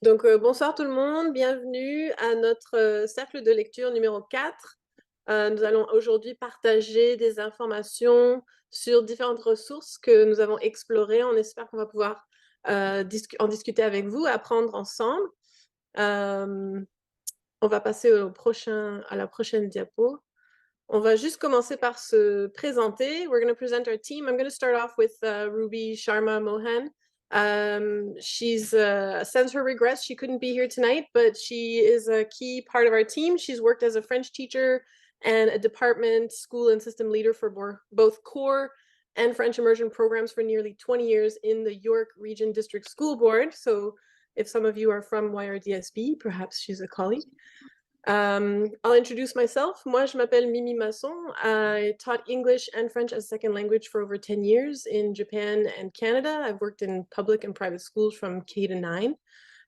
Donc, bonsoir tout le monde, bienvenue à notre cercle de lecture numéro 4. Nous allons aujourd'hui partager des informations sur différentes ressources que nous avons explorées. On espère qu'on va pouvoir en discuter avec vous, apprendre ensemble. On va passer à la prochaine diapo. On va juste commencer par se présenter. We're going to present our team. I'm going to start off with Ruby Sharma Mohan. She's sends her regrets. She couldn't be here tonight, but she is a key part of our team. She's worked as a French teacher and a department, school, and system leader for both core and French immersion programs for nearly 20 years in the York Region District School Board. So if some of you are from YRDSB, perhaps she's a colleague. I'll introduce myself. Moi, je m'appelle Mimi Masson. I taught English and French as a second language for over 10 years in Japan and Canada. I've worked in public and private schools from K to 9.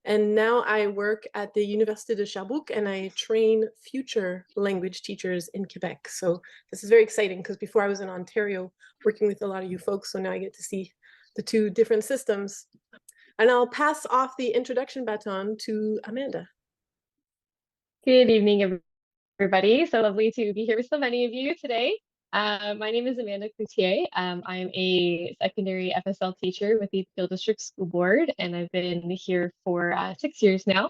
And now I work at the Université de Sherbrooke and I train future language teachers in Quebec. So this is very exciting because before I was in Ontario working with a lot of you folks. So now I get to see the two different systems. And I'll pass off the introduction baton to Amanda. Good evening, everybody. So lovely to be here with so many of you today. My name is Amanda Cloutier. I'm a secondary FSL teacher with the Peel District School Board, and I've been here for 6 years now.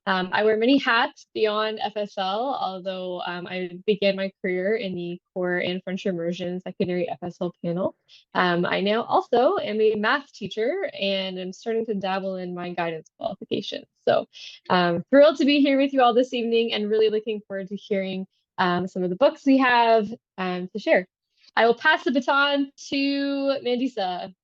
I wear many hats beyond FSL, although I began my career in the core and French immersion secondary FSL panel. I now also am a math teacher and I'm starting to dabble in my guidance qualifications. So thrilled to be here with you all this evening and really looking forward to hearing some of the books we have to share. I will pass the baton to Mandisa.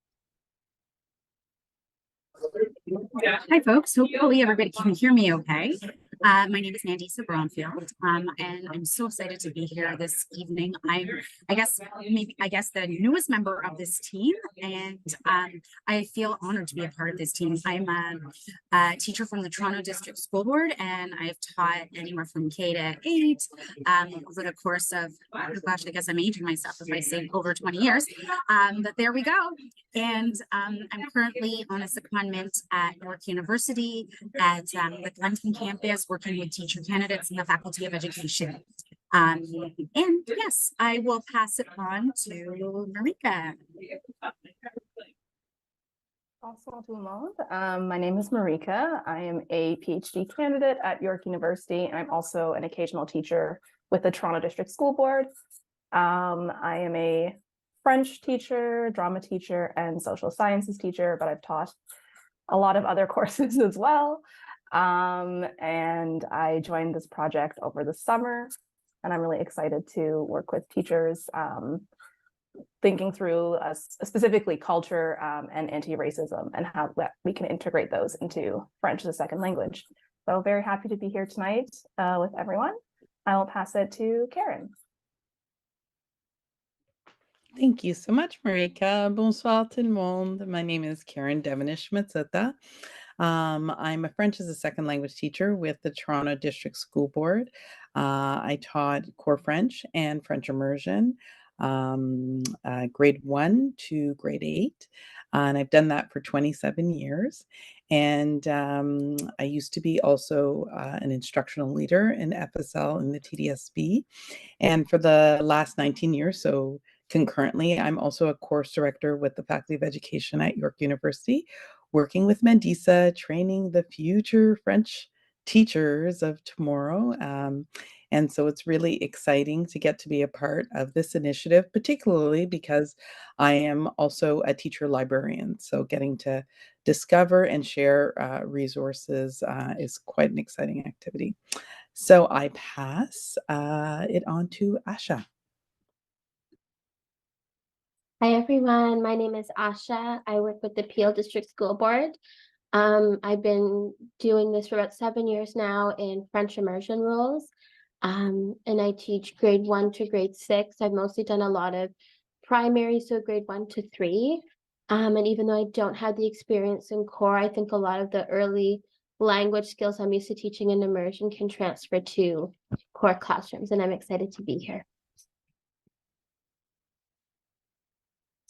Hi, folks. Hopefully everybody can hear me okay. My name is Mandisa Bromfield, and I'm so excited to be here this evening. I guess the newest member of this team, and I feel honored to be a part of this team. I'm a teacher from the Toronto District School Board, and I've taught anywhere from K to 8 over the course of, oh gosh, I guess I'm aging myself if I say over 20 years, but there we go. And I'm currently on a secondment at York University at the Glenton campus, working with teacher candidates in the Faculty of Education. And yes, I will pass it on to Marika. Bonsoir tout le monde. My name is Marika. I am a PhD candidate at York University, and I'm also an occasional teacher with the Toronto District School Board. I am a French teacher, drama teacher, and social sciences teacher, but I've taught a lot of other courses as well. And I joined this project over the summer, and I'm really excited to work with teachers thinking through specifically culture and anti-racism and how we can integrate those into French as a second language. So very happy to be here tonight with everyone. I will pass it to Karen. Thank you so much, Marika. Bonsoir tout le monde. My name is Karen Devenish-Matseta. I'm a French as a second language teacher with the Toronto District School Board. I taught core French and French immersion, grade 1 to grade 8. And I've done that for 27 years. And I used to be also an instructional leader in FSL in the TDSB. And for the last 19 years, so concurrently, I'm also a course director with the Faculty of Education at York University, working with Mandisa, training the future French teachers of tomorrow. And so it's really exciting to get to be a part of this initiative, particularly because I am also a teacher librarian. So getting to discover and share resources is quite an exciting activity. So I pass it on to Asha. Hi, everyone. My name is Asha. I work with the Peel District School Board. I've been doing this for about 7 years now in French immersion roles. And I teach grade 1 to grade 6. I've mostly done a lot of primary, so grade 1 to 3. And even though I don't have the experience in core, I think a lot of the early language skills I'm used to teaching in immersion can transfer to core classrooms, and I'm excited to be here.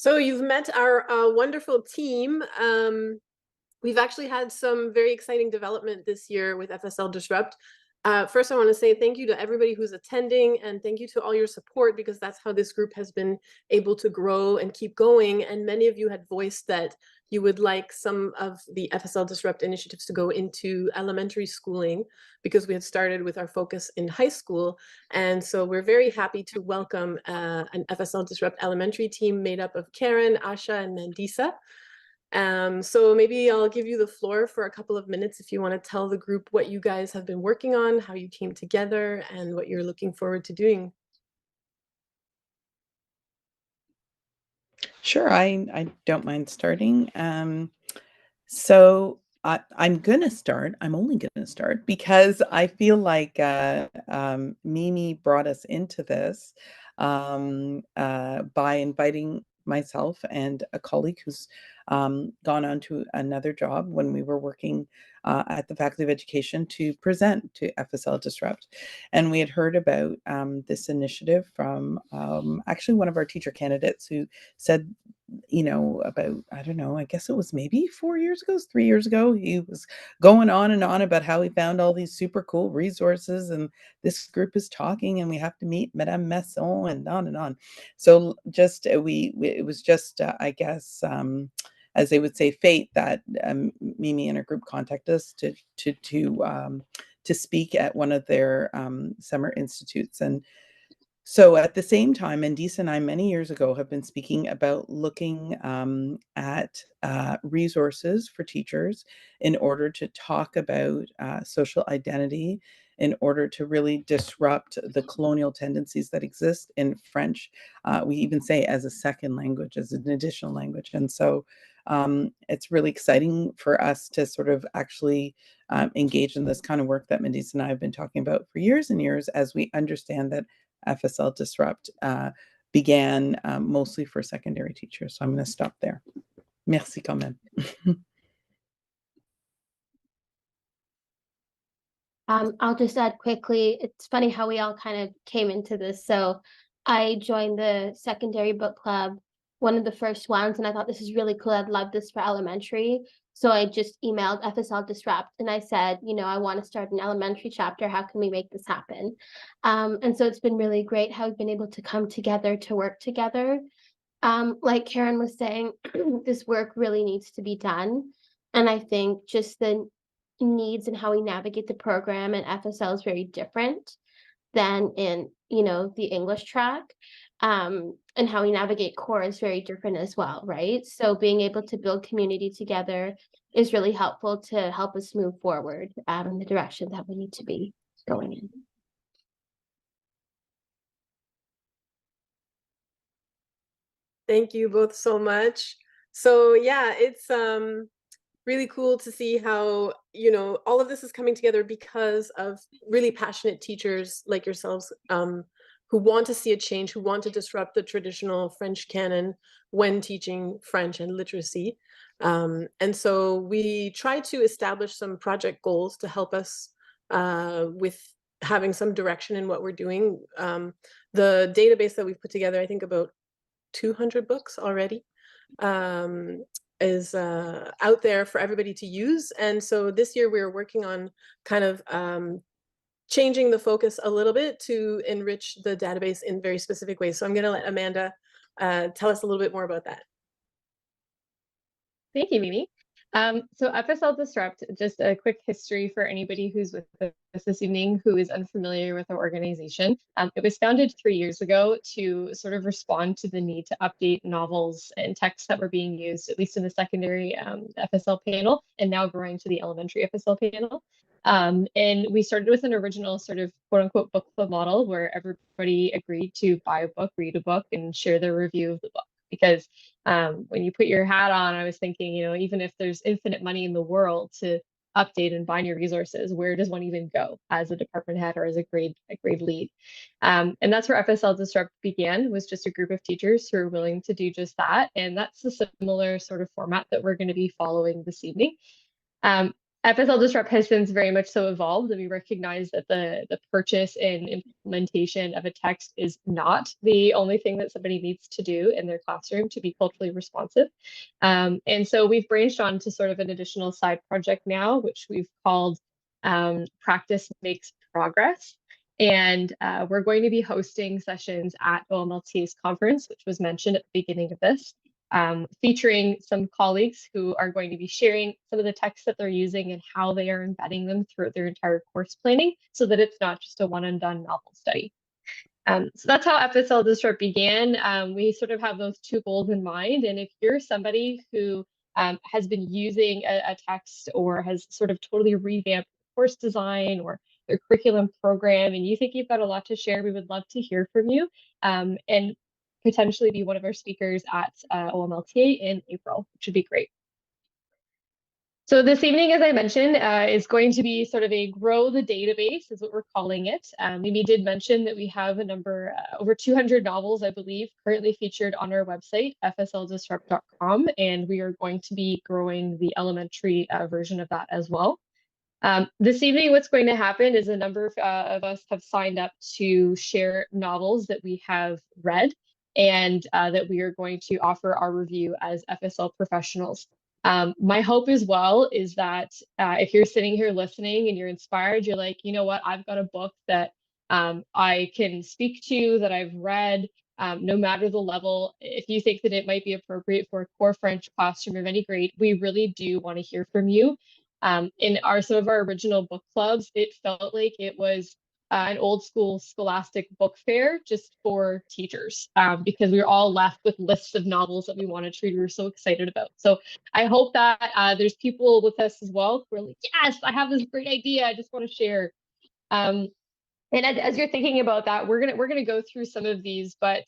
So you've met our wonderful team. We've actually had some very exciting development this year with FSL Disrupt. First, I want to say thank you to everybody who's attending, and thank you to all your support, because that's how this group has been able to grow and keep going. And many of you had voiced that you would like some of the FSL Disrupt initiatives to go into elementary schooling, because we had started with our focus in high school. And so we're very happy to welcome an FSL Disrupt elementary team made up of Karen, Asha, and Mandisa. So maybe I'll give you the floor for a couple of minutes if you want to tell the group what you guys have been working on, how you came together, and what you're looking forward to doing. Sure, I don't mind starting. So I'm gonna start. I'm only gonna start because I feel like Mimi brought us into this by inviting myself and a colleague who's gone on to another job when we were working at the Faculty of Education to present to FSL Disrupt. And we had heard about this initiative from actually one of our teacher candidates who said, about, I don't know, I guess it was maybe 4 years ago, 3 years ago, he was going on and on about how he found all these super cool resources and this group is talking and we have to meet Madame Masson and on and on. So just it was just I guess as they would say, fate that Mimi and her group contacted us to speak at one of their summer institutes. And so at the same time, Andisa and I, many years ago, have been speaking about looking at resources for teachers in order to talk about social identity, in order to really disrupt the colonial tendencies that exist in French. We even say as a second language, as an additional language. And so it's really exciting for us to sort of actually engage in this kind of work that Mandisa and I have been talking about for years and years, as we understand that FSL Disrupt began mostly for secondary teachers. So I'm going to stop there. Merci quand même. I'll just add quickly, it's funny how we all kind of came into this. So I joined the secondary book club, one of the first ones, and I thought this is really cool. I'd love this for elementary. So I just emailed FSL Disrupt and I said, I want to start an elementary chapter. How can we make this happen? And so it's been really great how we've been able to come together to work together. Like Karen was saying, this work really needs to be done. And I think just the needs and how we navigate the program and FSL is very different than in, the English track. And how we navigate core is very different as well, right? So being able to build community together is really helpful to help us move forward in the direction that we need to be going in. Thank you both so much. So yeah, it's really cool to see how, all of this is coming together because of really passionate teachers like yourselves, who want to see a change, who want to disrupt the traditional French canon when teaching French and literacy. And so we try to establish some project goals to help us with having some direction in what we're doing. The database that we've put together, I think about 200 books already, is out there for everybody to use. And so this year we're working on kind of changing the focus a little bit to enrich the database in very specific ways. So I'm going to let Amanda tell us a little bit more about that. Thank you, Mimi. So FSL Disrupt, just a quick history for anybody who's with us this evening who is unfamiliar with our organization. It was founded 3 years ago to sort of respond to the need to update novels and texts that were being used, at least in the secondary FSL panel, and now growing to the elementary FSL panel. And we started with an original sort of quote unquote book club model where everybody agreed to buy a book, read a book, and share their review of the book. Because when you put your hat on, I was thinking, even if there's infinite money in the world to update and find your resources, where does one even go as a department head or as a grade lead? And that's where FSL Disrupt began, was just a group of teachers who are willing to do just that. And that's a similar sort of format that we're going to be following this evening. FSL Disrupt has since very much so evolved, and we recognize that the purchase and implementation of a text is not the only thing that somebody needs to do in their classroom to be culturally responsive. And so we've branched on to sort of an additional side project now, which we've called Practice Makes Progress. And we're going to be hosting sessions at OMLT's conference, which was mentioned at the beginning of this. Featuring some colleagues who are going to be sharing some of the texts that they're using and how they are embedding them throughout their entire course planning so that it's not just a one and done novel study. So that's how FSL Disrupt began. We sort of have those two goals in mind. And if you're somebody who has been using a text or has sort of totally revamped course design or their curriculum program, and you think you've got a lot to share, we would love to hear from you. And potentially be one of our speakers at OMLTA in April, which would be great. So this evening, as I mentioned, is going to be sort of a grow the database is what we're calling it. Mimi did mention that we have a number, over 200 novels, I believe, currently featured on our website, fsldisrupt.com, and we are going to be growing the elementary version of that as well. This evening, what's going to happen is a number of us have signed up to share novels that we have read and that we are going to offer our review as FSL professionals. My hope as well is that if you're sitting here listening and you're inspired, you're like, you know what, I've got a book that I can speak to, that I've read, no matter the level. If you think that it might be appropriate for a core French classroom of any grade, we really do want to hear from you. In some of our original book clubs, it felt like it was an old school scholastic book fair just for teachers because we were all left with lists of novels that we wanted to read. We were so excited about. So I hope that there's people with us as well who are like, yes, I have this great idea. I just want to share. And as you're thinking about that, we're gonna go through some of these, but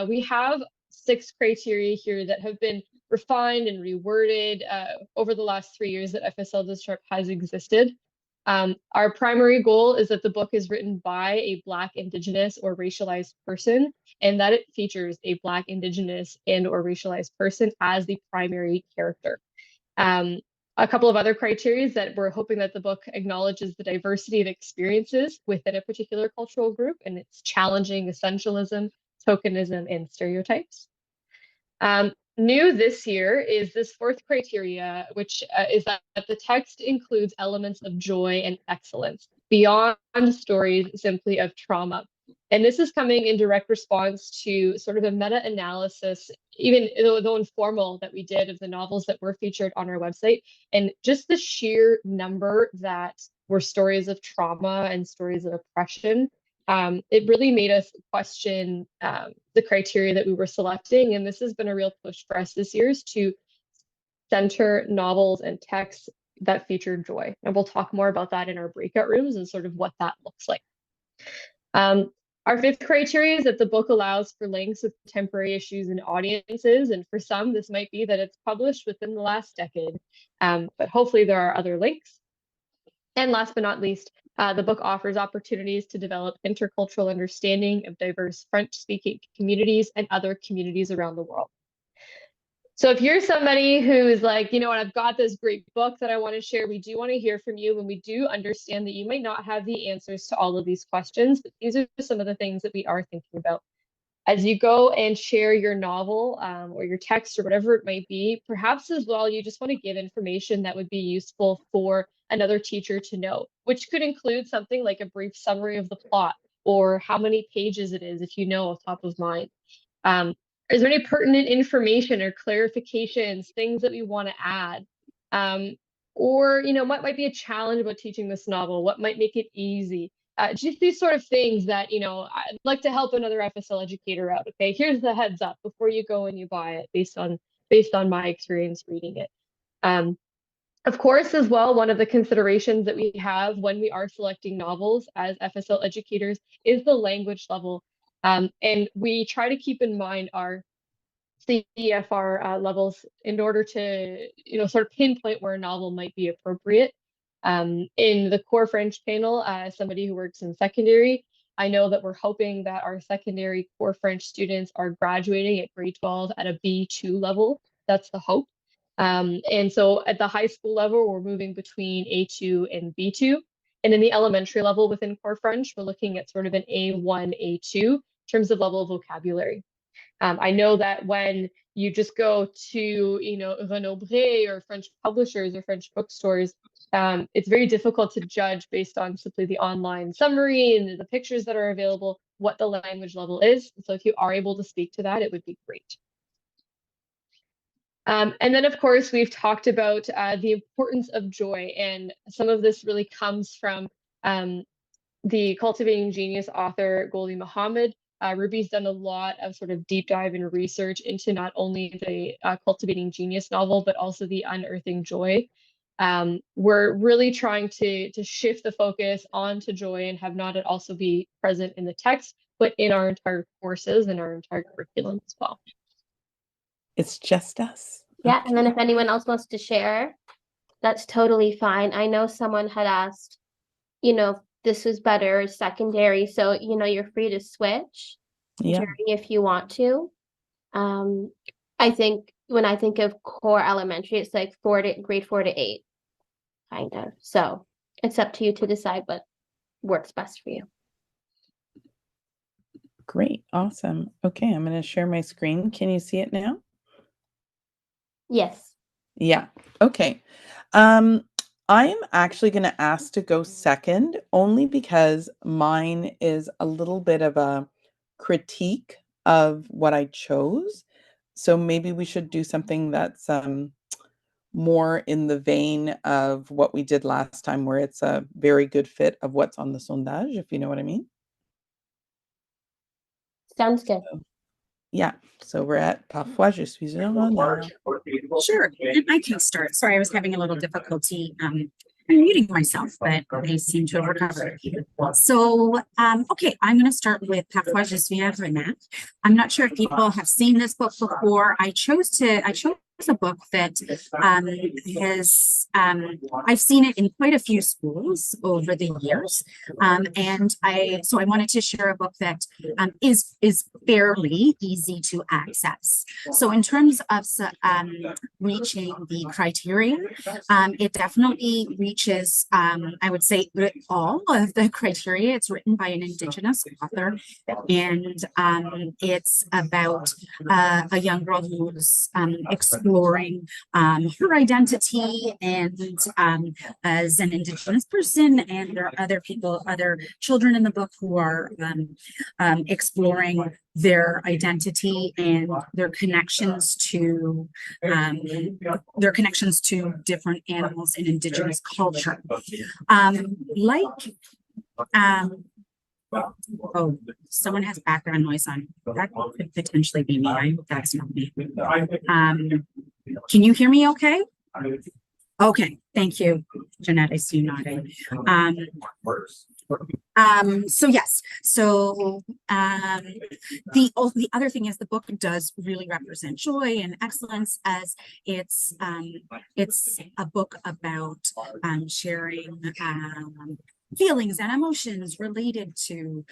we have 6 criteria here that have been refined and reworded over the last 3 years that FSL Disrupt has existed. Our primary goal is that the book is written by a Black, Indigenous, or racialized person, and that it features a Black, Indigenous, and or racialized person as the primary character. A couple of other criteria that we're hoping that the book acknowledges the diversity of experiences within a particular cultural group and it's challenging essentialism, tokenism, and stereotypes. New this year is this 4th criteria, which is that the text includes elements of joy and excellence beyond stories simply of trauma. And this is coming in direct response to sort of a meta-analysis, even though informal, that we did of the novels that were featured on our website. And just the sheer number that were stories of trauma and stories of oppression, it really made us question the criteria that we were selecting. And this has been a real push for us this year is to center novels and texts that feature joy. And we'll talk more about that in our breakout rooms and sort of what that looks like. Our 5th criteria is that the book allows for links with contemporary issues and audiences. And for some, this might be that it's published within the last decade, but hopefully there are other links. And last but not least, the book offers opportunities to develop intercultural understanding of diverse French-speaking communities and other communities around the world. So if you're somebody who's like, you know what, I've got this great book that I want to share, we do want to hear from you, and we do understand that you might not have the answers to all of these questions, but these are some of the things that we are thinking about. As you go and share your novel or your text or whatever it might be, perhaps as well, you just want to give information that would be useful for another teacher to know, which could include something like a brief summary of the plot or how many pages it is, if you know off top of mind. Is there any pertinent information or clarifications, things that we want to add? Or, you know, what might be a challenge about teaching this novel? What might make it easy? Just these sort of things that, you know, I'd like to help another FSL educator out. Okay, here's the heads up before you go and you buy it based on my experience reading it. Of course, as well, one of the considerations that we have when we are selecting novels as FSL educators is the language level. And we try to keep in mind our CFR levels in order to, you know, sort of pinpoint where a novel might be appropriate. In the core French panel, as somebody who works in secondary, I know that we're hoping that our secondary core French students are graduating at grade 12 at a B2 level. That's the hope. And so at the high school level, we're moving between A2 and B2. And in the elementary level within core French, we're looking at sort of an A1, A2 in terms of level of vocabulary. I know that when you just go to, Renaud Bré or French publishers or French bookstores, it's very difficult to judge based on simply the online summary and the pictures that are available, what the language level is. So if you are able to speak to that, it would be great. And then, of course, we've talked about the importance of joy, and some of this really comes from the Cultivating Genius author, Gholdy Muhammad. Ruby's done a lot of sort of deep dive and research into not only the Cultivating Genius novel, but also the Unearthing Joy. We're really trying to shift the focus onto joy and have not it also be present in the text, but in our entire courses and our entire curriculum as well. It's just us. Yeah, and then if anyone else wants to share, that's totally fine. I know someone had asked, this was better secondary, so you're free to switch Yeah. if you want to. I think when I think of core elementary, it's like grade 4 to 8, kind of. So it's up to you to decide what works best for you. Great. Awesome. Okay, I'm going to share my screen. Can you see it now? Yes. Yeah. Okay. I'm actually going to ask to go second only because mine is a little bit of a critique of what I chose. So maybe we should do something that's more in the vein of what we did last time, where it's a very good fit of what's on the sondage, if you know what I mean. Sounds good. Yeah. So we're at Parfois je suis un renard. Sure, and I can start. Sorry, I was having a little difficulty unmuting myself, but I seem to have recovered. So, okay, I'm going to start with Parfois je suis un renard. I'm not sure if people have seen this book before. I chose a book that I've seen it in quite a few schools over the years, and I wanted to share a book that is fairly easy to access. So in terms of reaching the criteria, it definitely reaches, I would say, all of the criteria. It's written by an Indigenous author, and it's about a young girl who's exploring her identity and as an Indigenous person, and there are other children in the book who are exploring their identity and their connections to different animals in Indigenous culture. Oh, someone has background noise on. That could potentially be me. I hope that's not me. Can you hear me okay? Okay, thank you, Jeanette. I see you nodding. So yes, so the other thing is the book does really represent joy and excellence, as it's a book about sharing feelings and emotions related to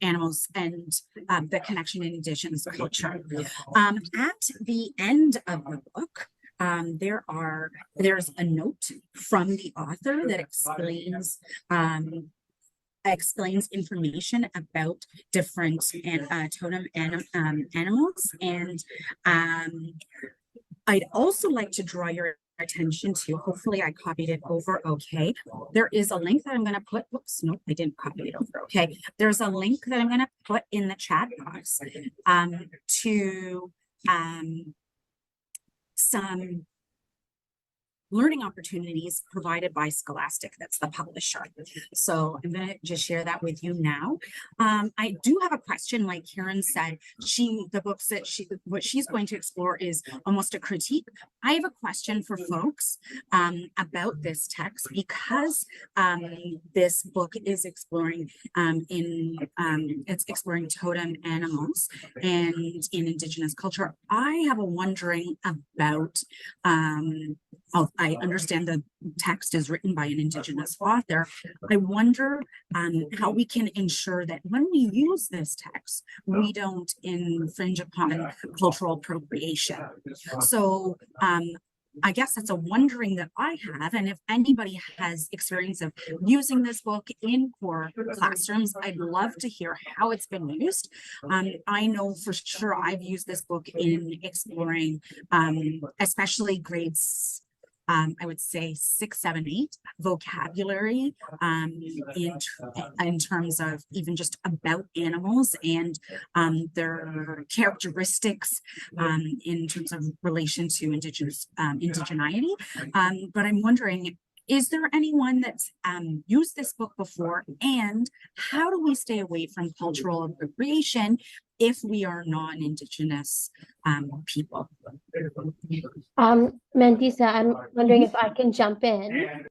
animals and the connection in Indigenous culture. At the end of the book, there's a note from the author that explains information about different totem animals, and I'd also like to draw your attention to, hopefully I copied it over okay. There is a link that I'm going to put, whoops, nope, I didn't copy it over okay. There's a link that I'm going to put in the chat box to some learning opportunities provided by Scholastic, that's the publisher. So I'm going to just share that with you now. I do have a question. Like Karen said, what she's going to explore is almost a critique. I have a question for folks about this text, because this book is exploring it's exploring totem animals and in Indigenous culture. I have a wondering about I understand the text is written by an Indigenous author. I wonder how we can ensure that when we use this text, we don't infringe upon cultural appropriation. So I guess that's a wondering that I have. And if anybody has experience of using this book in core classrooms, I'd love to hear how it's been used. I know for sure I've used this book in exploring, especially grades, I would say 6, 7, 8 vocabulary in terms of even just about animals and their characteristics in terms of relation to indigeneity. But I'm wondering, is there anyone that's used this book before, and how do we stay away from cultural appropriation if we are non-Indigenous people? Mandisa, I'm wondering if I can jump in.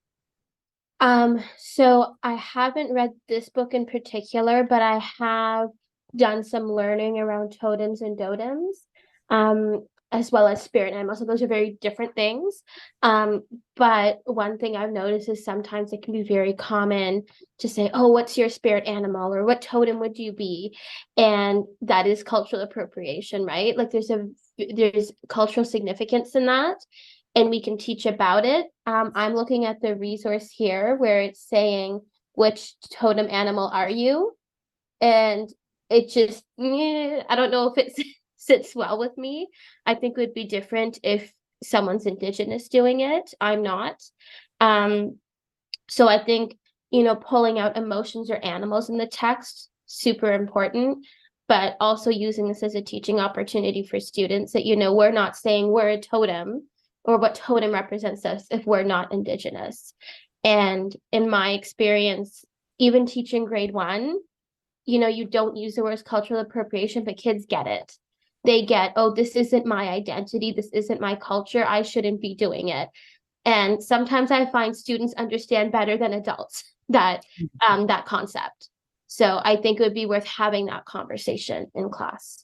So I haven't read this book in particular, but I have done some learning around totems and dotems, as well as spirit animals. So those are very different things. But one thing I've noticed is sometimes it can be very common to say, oh, what's your spirit animal? Or what totem would you be? And that is cultural appropriation, right? Like there's cultural significance in that, and we can teach about it. I'm looking at the resource here where it's saying, which totem animal are you? And it just, I don't know if it sits well with me. I think it would be different if someone's Indigenous doing it. I'm not. So I think, pulling out emotions or animals in the text, super important, but also using this as a teaching opportunity for students that, we're not saying we're a totem or what totem represents us if we're not Indigenous. And in my experience, even teaching grade 1, you don't use the words cultural appropriation, but kids get it. They get, oh, this isn't my identity. This isn't my culture. I shouldn't be doing it. And sometimes I find students understand better than adults that concept. So I think it would be worth having that conversation in class.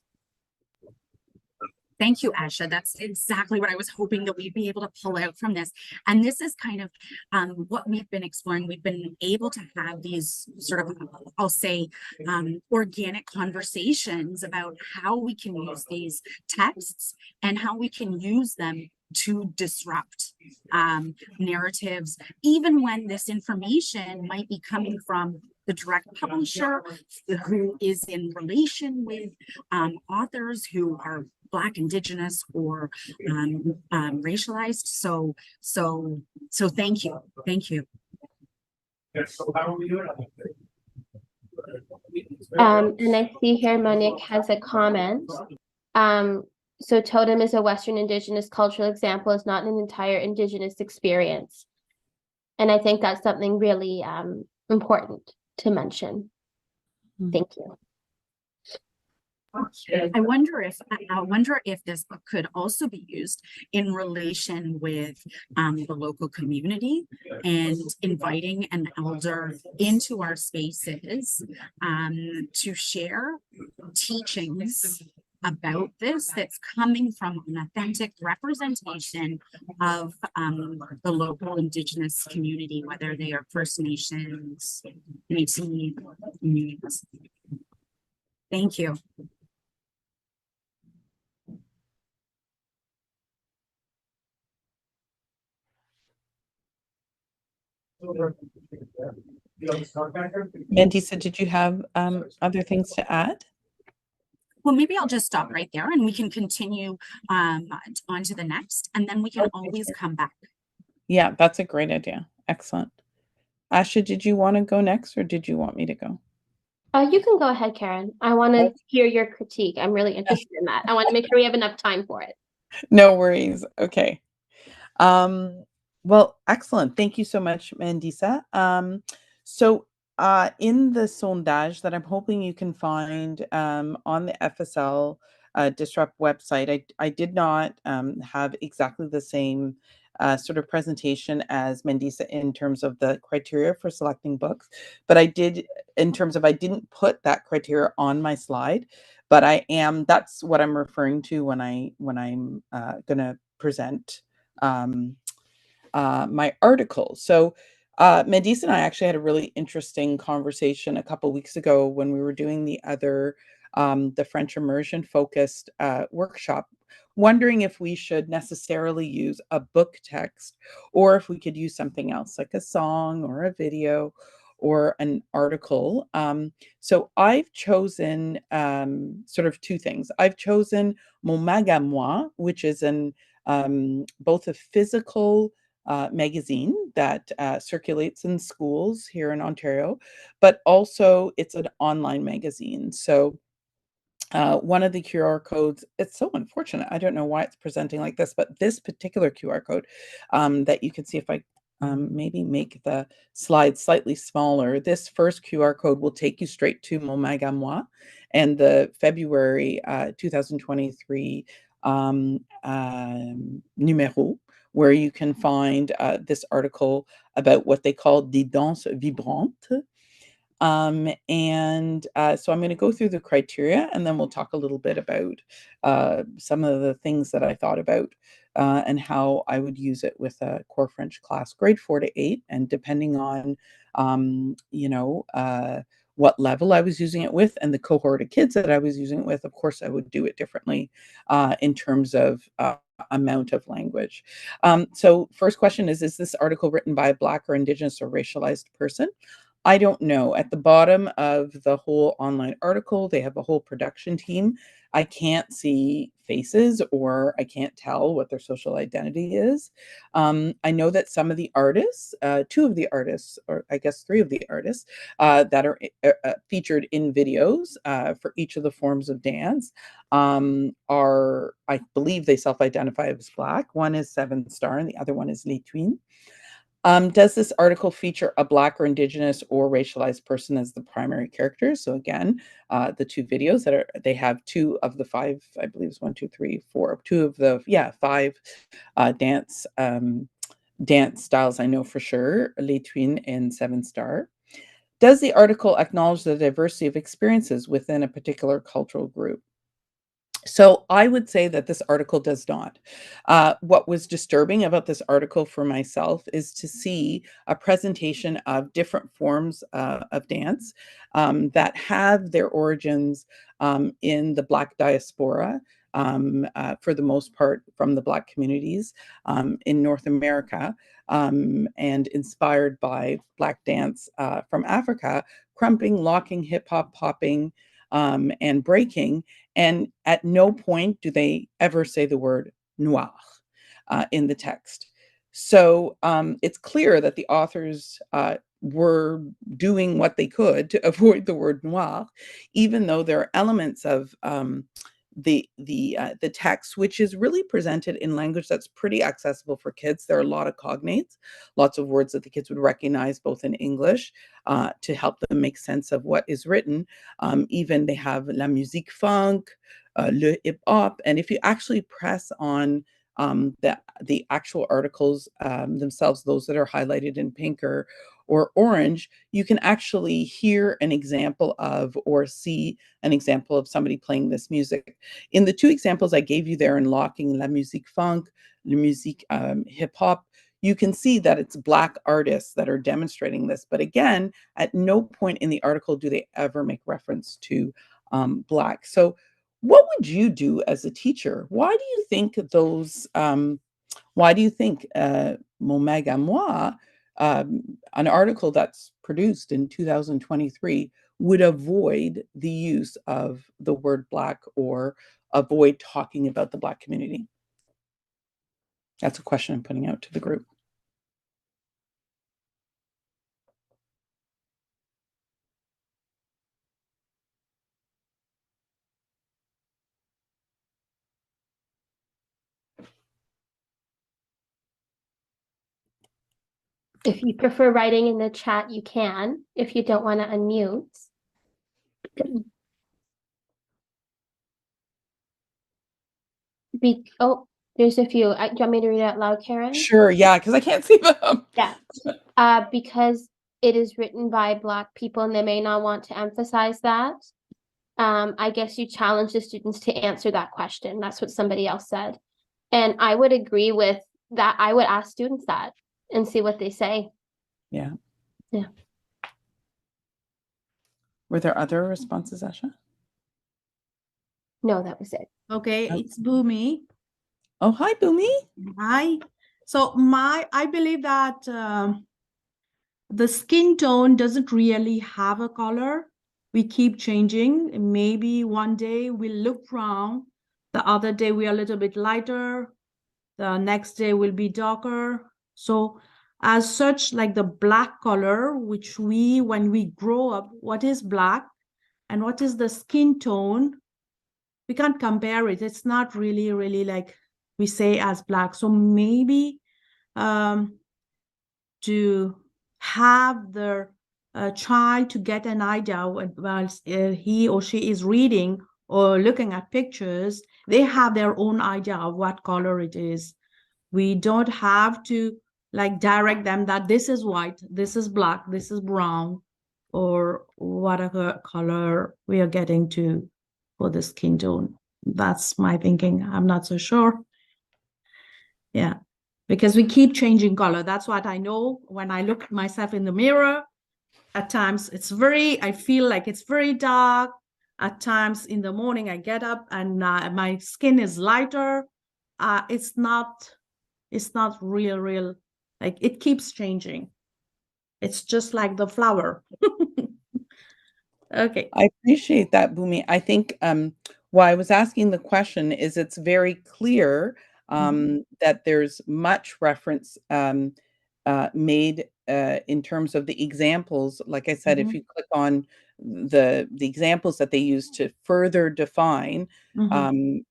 Thank you, Asha. That's exactly what I was hoping that we'd be able to pull out from this. And this is kind of what we've been exploring. We've been able to have these sort of, I'll say, organic conversations about how we can use these texts and how we can use them to disrupt narratives, even when this information might be coming from the direct publisher who is in relation with authors who are Black, Indigenous, or racialized. So thank you. Thank you. And I see here Monique has a comment. So totem is a Western Indigenous cultural example. It's not an entire Indigenous experience. And I think that's something really important to mention. Thank you. I wonder if this book could also be used in relation with the local community and inviting an elder into our spaces to share teachings about this that's coming from an authentic representation of the local Indigenous community, whether they are First Nations, Métis communities. Thank you. Mandisa, did you have other things to add? Well, maybe I'll just stop right there and we can continue on to the next, and then we can always come back. Yeah, that's a great idea. Excellent. Asha, did you want to go next or did you want me to go? You can go ahead, Karen. I want to hear your critique. I'm really interested in that. I want to make sure we have enough time for it. No worries. Okay. Well, excellent. Thank you so much, Mandisa. So in the sondage that I'm hoping you can find on the FSL Disrupt website, I did not have exactly the same sort of presentation as Mandisa in terms of the criteria for selecting books, but I did in terms of I didn't put that criteria on my slide, but that's what I'm referring to when I'm going to present my article. So Mandisa and I actually had a really interesting conversation a couple weeks ago when we were doing the French immersion focused workshop, wondering if we should necessarily use a book text or if we could use something else like a song or a video or an article. So I've chosen sort of two things. I've chosen Mon Mag à Moi, which is both a physical magazine that circulates in schools here in Ontario, but also it's an online magazine. So one of the QR codes, it's so unfortunate. I don't know why it's presenting like this, but this particular QR code that you can see, if I maybe make the slide slightly smaller, this first QR code will take you straight to Mon Mag à Moi and the February 2023 numéro, where you can find this article about what they call des danses vibrantes. So I'm going to go through the criteria and then we'll talk a little bit about some of the things that I thought about and how I would use it with a core French class, grade 4 to 8. And depending on, what level I was using it with and the cohort of kids that I was using it with, of course, I would do it differently in terms of amount of language. So first question is this article written by a Black or Indigenous or racialized person? I don't know. At the bottom of the whole online article, they have a whole production team. I can't see faces or I can't tell what their social identity is. I know that some of the artists, two of the artists, or I guess three of the artists that are featured in videos for each of the forms of dance are, I believe they self-identify as Black. One is 7 Star and the other one is Les Twins. Does this article feature a Black or Indigenous or racialized person as the primary characters? So again, the two videos they have 2 of the 5, I believe it's 1, 2, 3, 4, 2 of the 5 dance styles I know for sure, Les Twins and 7 Star. Does the article acknowledge the diversity of experiences within a particular cultural group? So I would say that this article does not. What was disturbing about this article for myself is to see a presentation of different forms of dance that have their origins in the Black diaspora, for the most part from the Black communities in North America, and inspired by Black dance from Africa, crumping, locking, hip hop, popping, and breaking. And at no point do they ever say the word noir in the text. So it's clear that the authors were doing what they could to avoid the word noir, even though there are elements of the text, which is really presented in language that's pretty accessible for kids. There are a lot of cognates, lots of words that the kids would recognize both in English to help them make sense of what is written. Even they have la musique funk, le hip hop, and if you actually press on the actual articles themselves, those that are highlighted in pink or orange, you can actually hear an example of or see an example of somebody playing this music. In the 2 examples I gave you there in locking la musique funk, la musique hip hop, you can see that it's Black artists that are demonstrating this. But again, at no point in the article do they ever make reference to Black. So what would you do as a teacher? Why do you think Mon Mag à Moi, an article that's produced in 2023, would avoid the use of the word Black or avoid talking about the Black community? That's a question I'm putting out to the group. If you prefer writing in the chat, you can. If you don't want to unmute. There's a few. Do you want me to read it out loud, Karen? Sure, yeah, because I can't see them. Yeah. Because it is written by Black people and they may not want to emphasize that. I guess you challenge the students to answer that question. That's what somebody else said. And I would agree with that I would ask students that and see what they say. Yeah. Yeah. Were there other responses, Asha? No, that was it. Okay, Oh. it's Bhumi. Oh, hi, Boomy. Hi. So I believe that the skin tone doesn't really have a color. We keep changing. Maybe one day we look brown, the other day we are a little bit lighter, the next day will be darker. So as such, like the black color, which when we grow up, what is black and what is the skin tone? We can't compare it. It's not really like we say as black. So maybe to have the child to get an idea while he or she is reading or looking at pictures, they have their own idea of what color it is. We don't have to like direct them that this is white, this is black, this is brown, or whatever color we are getting to for the skin tone. That's my thinking. I'm not so sure. Yeah, because we keep changing color. That's what I know when I look at myself in the mirror. At times I feel like it's very dark. At times in the morning I get up and my skin is lighter. It's not real. Like it keeps changing. It's just like the flower. Okay. I appreciate that, Boomy. I think why I was asking the question is it's very clear that there's much reference made in terms of the examples. Like I said, if you click on the examples that they use to further define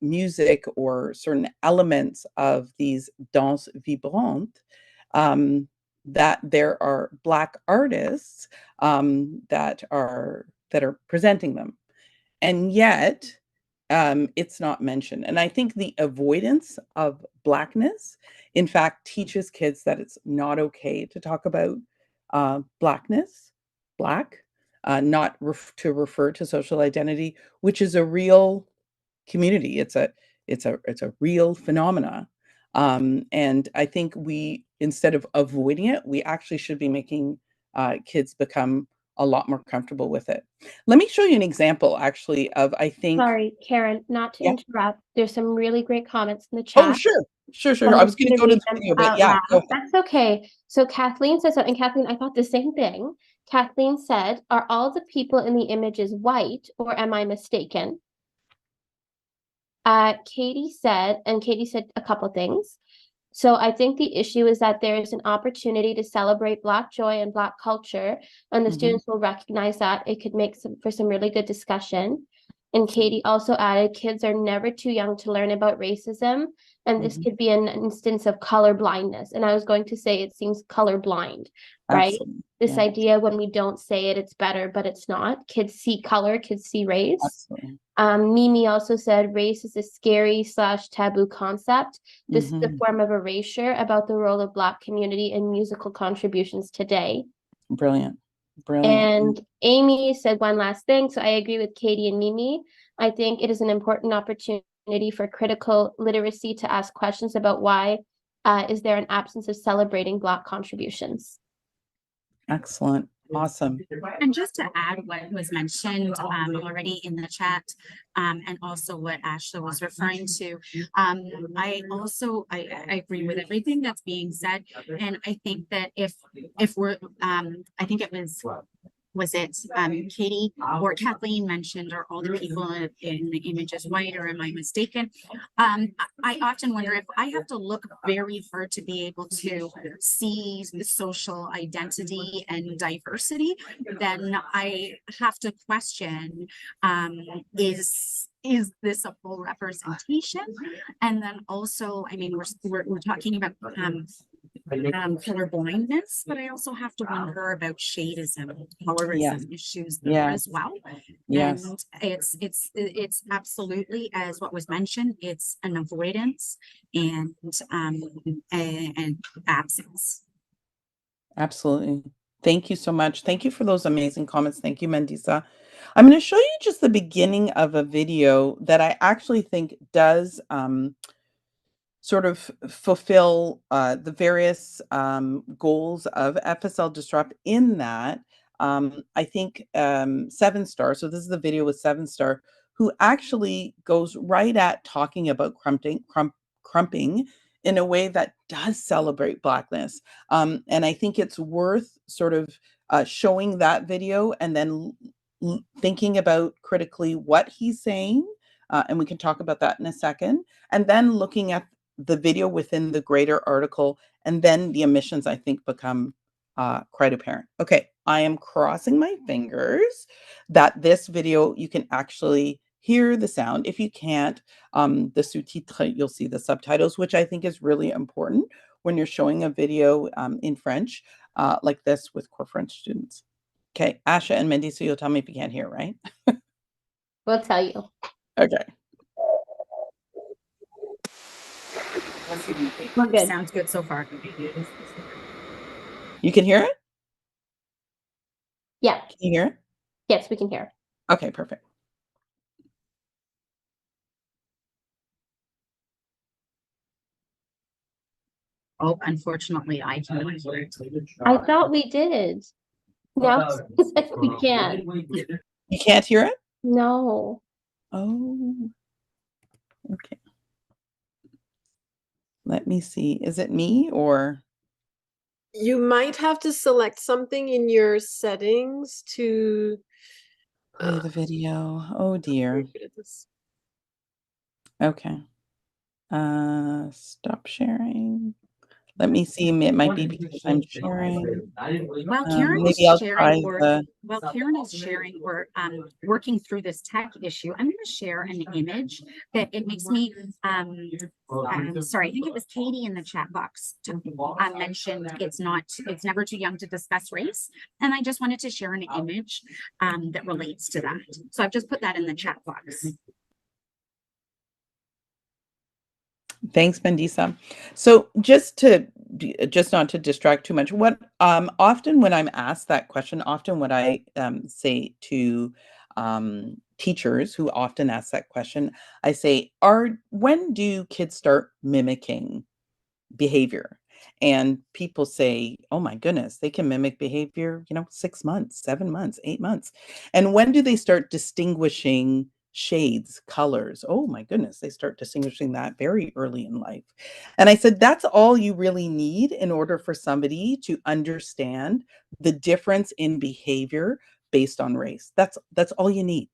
music or certain elements of these danse vibrante, that there are Black artists that are presenting them, and yet it's not mentioned. And I think the avoidance of Blackness, in fact, teaches kids that it's not okay to talk about Blackness, Black, not to refer to social identity, which is a real community. It's a real phenomena. And I think we, instead of avoiding it, we actually should be making kids become a lot more comfortable with it. Let me show you an example, actually, of, I think. Sorry, Karen, not to Yeah. interrupt. There's some really great comments in the Oh, chat. sure. I'm I was just going to gonna go to read the them video, but out yeah, loud. go ahead. That's okay. So Kathleen says, and Kathleen, I thought the same thing. Kathleen said, "Are all the people in the images white, or am I mistaken?" Katie said a couple things. So I think the issue is that there is an opportunity to celebrate Black joy and Black culture, and the students will recognize that. It could make for some really good discussion. And Katie also added, kids are never too young to learn about racism, and this could be an instance of color blindness. And I was going to say it seems color blind, right? Absolutely. This Yeah. idea when we don't say it, it's better, but it's not. Kids see color, kids see race. Absolutely. Mimi also said race is a scary / taboo concept. This is a form of erasure about the role of Black community in musical contributions today. Brilliant. And Amy said one last thing. So I agree with Katie and Mimi. I think it is an important opportunity for critical literacy to ask questions about why is there an absence of celebrating Black contributions. Excellent. Awesome. And just to add what was mentioned already in the chat, and also what Ashley was referring to, I agree with everything that's being said, and I think that if we're, I think it was it Katie or Kathleen mentioned, are all the people in the image is white, or am I mistaken? I often wonder if I have to look very hard to be able to see the social identity and diversity, then I have to question, is this a full representation? And then also, I mean, we're talking about color blindness, but I also have to wonder about shadeism, colorism issues there as well. Yes. And it's absolutely, as what was mentioned, it's an avoidance and absence. Absolutely. Thank you so much. Thank you for those amazing comments. Thank you, Mandisa. I'm going to show you just the beginning of a video that I actually think does sort of fulfill the various goals of FSL Disrupt in that I think 7 Star, so this is the video with 7 Star, who actually goes right at talking about crumping in a way that does celebrate Blackness. And I think it's worth sort of showing that video and then thinking about critically what he's saying. And we can talk about that in a second. And then looking at the video within the greater article, and then the omissions, I think, become quite apparent. Okay, I am crossing my fingers that this video, you can actually hear the sound. If you can't, the sous-titres, you'll see the subtitles, which I think is really important when you're showing a video in French like this with core French students. Okay, Asha and Mindy, so you'll tell me if you can't hear, right? We'll tell you. Okay. We're good. Sounds good so far. You can hear it? Yeah. Can you hear it? Yes, we can hear. Okay, perfect. Oh, unfortunately, I cannot hear it. I thought we did. No, we can't. You can't hear it? No. Oh, okay. Let me see. Is it me or? You might have to select something in your settings to Play the video. Oh dear. Okay. Stop sharing. Let me see. It might be because I'm sharing. While Karen is Maybe I'll sharing, try while Karen is sharing or working through this tech issue, I'm going to share an image that it makes me sorry, I think it was Katie in the chat box mentioned it's never too young to discuss race, and I just wanted to share an image that relates to that. So I've just put that in the chat box. Thanks, Mandisa. So just not to distract too much, what often when I'm asked that question, often what I say to teachers who often ask that question, I say, when do kids start mimicking behavior? And people say, oh my goodness, they can mimic behavior, 6 months, 7 months, 8 months. And when do they start distinguishing shades, colors? Oh my goodness, they start distinguishing that very early in life. And I said, that's all you really need in order for somebody to understand the difference in behavior based on race. That's all you need.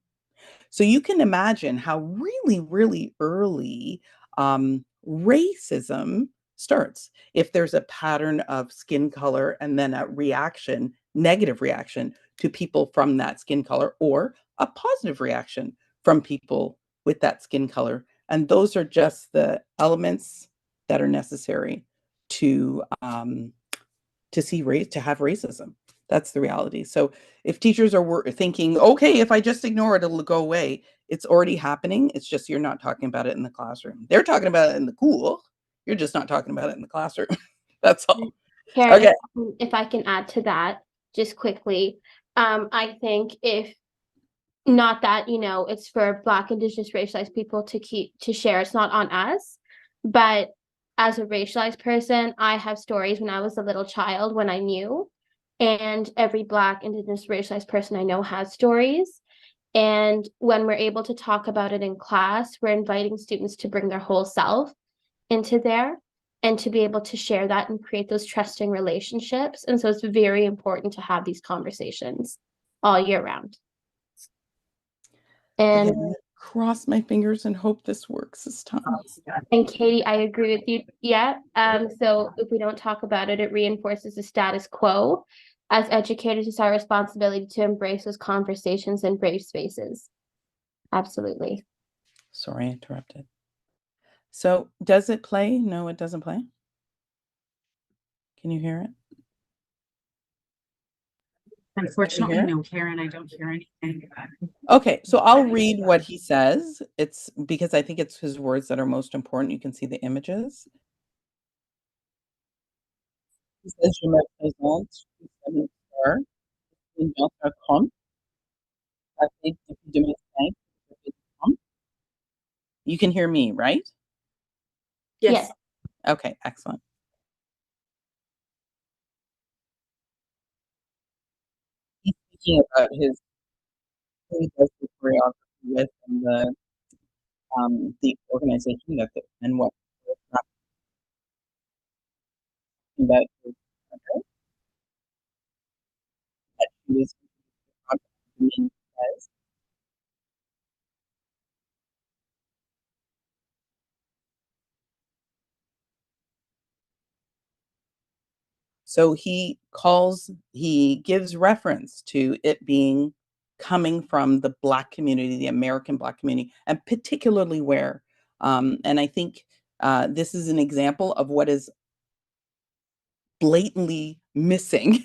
So you can imagine how really, really early racism starts. If there's a pattern of skin color and then a reaction, negative reaction to people from that skin color, or a positive reaction from people with that skin color. And those are just the elements that are necessary to see race, to have racism. That's the reality. So if teachers are thinking, okay, if I just ignore it, it'll go away, it's already happening. It's just you're not talking about it in the classroom. They're talking about it in the school. You're just not talking about it in the classroom. That's all. Karen, Okay. if I can add to that just quickly, I think if not that, it's for Black, Indigenous, racialized people to share. It's not on us, but as a racialized person, I have stories when I was a little child when I knew, and every Black, Indigenous, racialized person I know has stories. And when we're able to talk about it in class, we're inviting students to bring their whole self into there and to be able to share that and create those trusting relationships. And so it's very important to have these conversations all year round. And Again, cross my fingers and hope this works this time. And Katie, I agree with you. Yeah. So if we don't talk about it, it reinforces the status quo. As educators, it's our responsibility to embrace those conversations in brave spaces. Absolutely. Sorry, I interrupted. So does it play? No, it doesn't play. Can you hear it? Unfortunately, no, Karen, I don't hear anything. Okay, so I'll read what he says. It's because I think it's his words that are most important. You can see the images. He says, Je me présente, je suis Star, une autre compte, ça fait depuis 2005, je fais du compte. You can hear me, right? Yes. Okay, excellent. He's speaking about his who he does the choreography with and the organization that and what that his partner that he was doing as. So he gives reference to it being coming from the Black community, the American Black community, and particularly where, and I think, this is an example of what is blatantly missing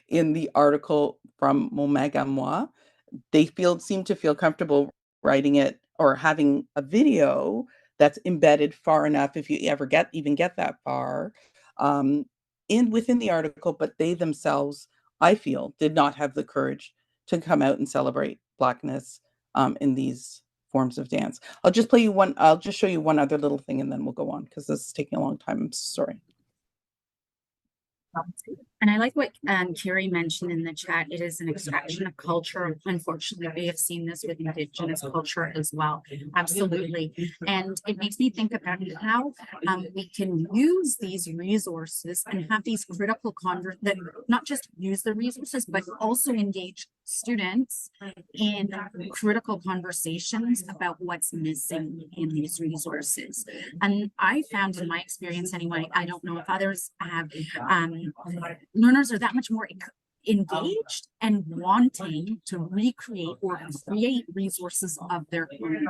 in the article from Mon Meg à Moi. They seem to feel comfortable writing it or having a video that's embedded far enough if you ever even get that far, um, within the article, but they themselves, I feel, did not have the courage to come out and celebrate Blackness, in these forms of dance. I'll just show you one other little thing, and then we'll go on because this is taking a long time. I'm sorry. And I like what Carrie mentioned in the chat. It is an extraction of culture. Unfortunately, we have seen this with Indigenous culture as well. Absolutely. And it makes me think about how we can use these resources and have these critical that not just use the resources, but also engage students in critical conversations about what's missing in these resources. And I found in my experience anyway, I don't know if others have, learners are that much more engaged and wanting to recreate or create resources of their own.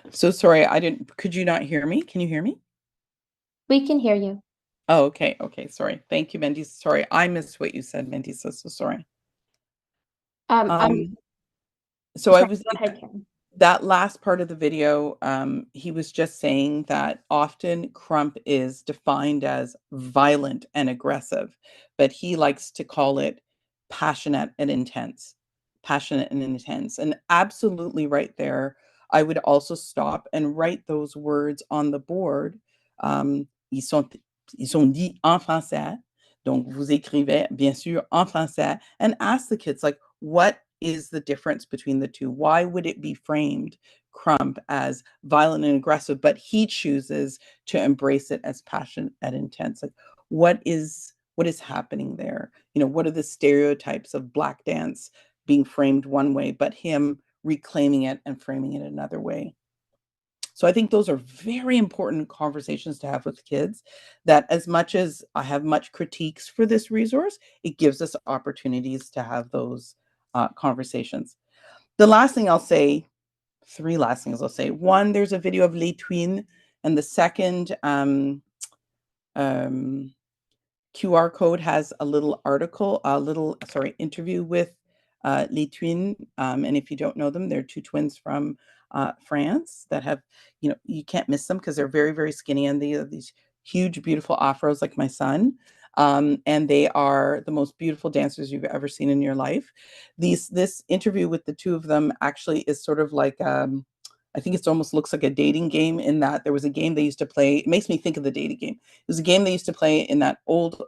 So sorry, could you not hear me? Can you hear me? We can hear you. Oh, okay, okay, sorry. Thank you, Mendy. Sorry, I missed what you said, Mendy, so sorry. So I Sorry, was go ahead, Karen. that last part of the video, he was just saying that often Crump is defined as violent and aggressive, but he likes to call it passionate and intense. Passionate and intense. And absolutely right there, I would also stop and write those words on the board. Ils sont dits en français. Donc, vous écrivez, bien sûr, en français, and ask the kids, like, what is the difference between the two? Why would it be framed, Crump, as violent and aggressive, but he chooses to embrace it as passionate and intense? Like, what is happening there? You know, what are the stereotypes of Black dance being framed one way, but him reclaiming it and framing it another way? So I think those are very important conversations to have with kids, that as much as I have much critiques for this resource, it gives us opportunities to have those conversations. The last thing I'll say, three last things I'll say. One, there's a video of Les Twins, and the second QR code has a little interview with Les Twins. And if you don't know them, they're two twins from France that have, you can't miss them because they're very, very skinny and they have these huge, beautiful afros like my son. And they are the most beautiful dancers you've ever seen in your life. This interview with the two of them actually is sort of like, I think it almost looks like a dating game, in that there was a game they used to play. It makes me think of the dating game. It was a game they used to play in that old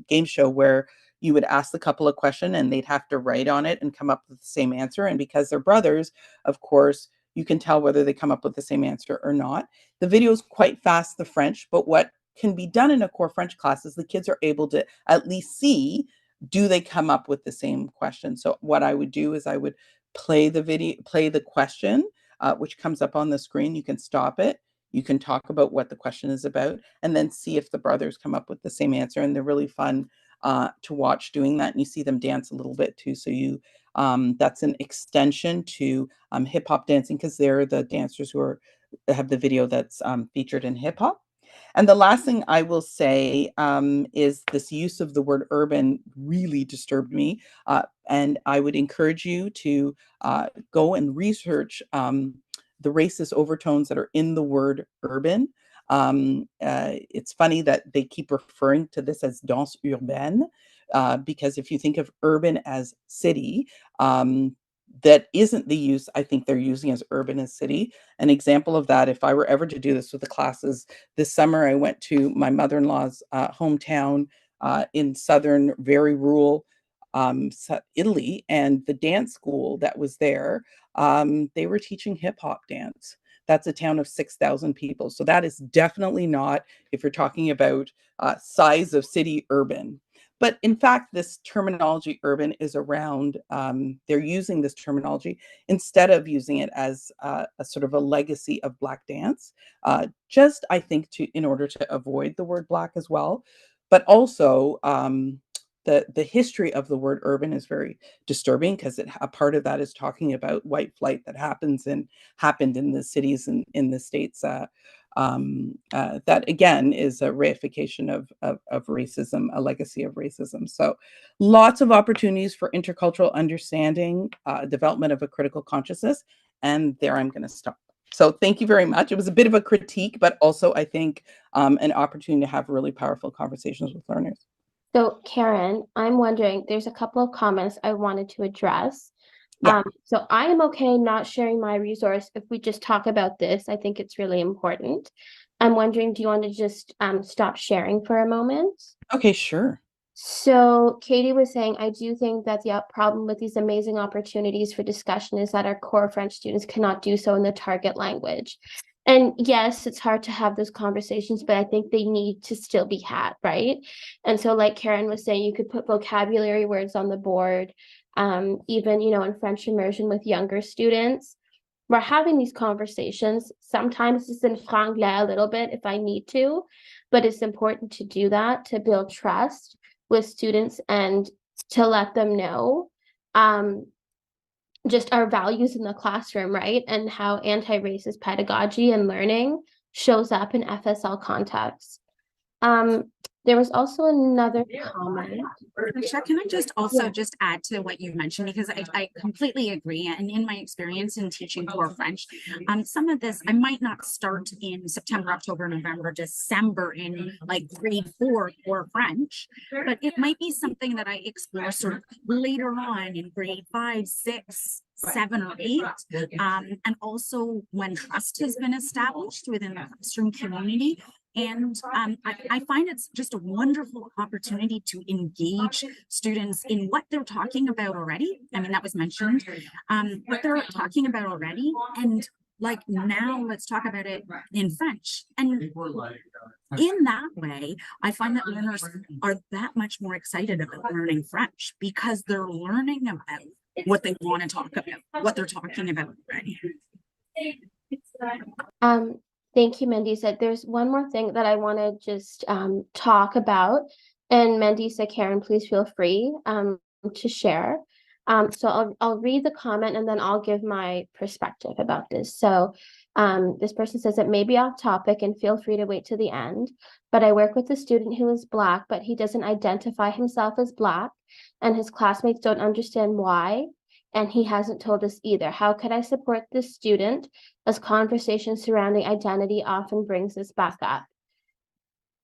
game show where you would ask the couple a question and they'd have to write on it and come up with the same answer. And because they're brothers, of course, you can tell whether they come up with the same answer or not. The video is quite fast, the French, but what can be done in a core French class is the kids are able to at least see, do they come up with the same question? So what I would do is I would play the question, which comes up on the screen. You can stop it. You can talk about what the question is about, and then see if the brothers come up with the same answer. And they're really fun to watch doing that. And you see them dance a little bit too. So that's an extension to hip hop dancing, because they're the dancers who have the video that's featured in hip hop. And the last thing I will say is this use of the word urban really disturbed me. And I would encourage you to go and research the racist overtones that are in the word urban. It's funny that they keep referring to this as danse urbaine, because if you think of urban as city, that isn't the use I think they're using as urban as city. An example of that, if I were ever to do this with the classes, this summer I went to my mother-in-law's hometown in southern, very rural Italy, and the dance school that was there, they were teaching hip hop dance. That's a town of 6,000 people. So that is definitely not, if you're talking about size of city, urban. But in fact, this terminology urban is around, they're using this terminology instead of using it as a sort of a legacy of Black dance, just I think in order to avoid the word Black as well. But also, the history of the word urban is very disturbing because a part of that is talking about white flight that happened in the cities in the States. That again is a reification of racism, a legacy of racism. So lots of opportunities for intercultural understanding, development of a critical consciousness. And there I'm going to stop. So thank you very much. It was a bit of a critique, but also I think an opportunity to have really powerful conversations with learners. So Karen, I'm wondering, there's a couple of comments I wanted to address. Yeah. So I am okay not sharing my resource if we just talk about this. I think it's really important. I'm wondering, do you want to just stop sharing for a moment? Okay, sure. So Katie was saying, I do think that the problem with these amazing opportunities for discussion is that our core French students cannot do so in the target language. And yes, it's hard to have those conversations, but I think they need to still be had, right? And so like Karen was saying, you could put vocabulary words on the board, even, in French immersion with younger students. We're having these conversations. Sometimes it's in franglais a little bit if I need to, but it's important to do that to build trust with students and to let them know just our values in the classroom, right? And how anti-racist pedagogy and learning shows up in FSL contexts. There was also another comment. Risha, can I just also just add to what you mentioned, because I completely agree. And in my experience in teaching core French, some of this I might not start in September, October, November, December in like grade 4 core French, but it might be something that I explore sort of later on in grade 5, 6, 7 or 8, and also when trust has been established within the classroom community. And I find it's just a wonderful opportunity to engage students in what they're talking about already. I mean, that was mentioned, what they're talking about already. And like, now let's talk about it in French. And in that way, I find that learners are that much more excited about learning French because they're learning about what they want to talk about, what they're talking about already. Thank you, Mandy. Said there's one more thing that I want to just talk about. And Mandy said, Karen, please feel free to share. So I'll read the comment and then I'll give my perspective about this. So this person says it may be off topic and feel free to wait to the end, but I work with a student who is Black, but he doesn't identify himself as Black and his classmates don't understand why. And he hasn't told us either. How could I support this student as conversation surrounding identity often brings this back up?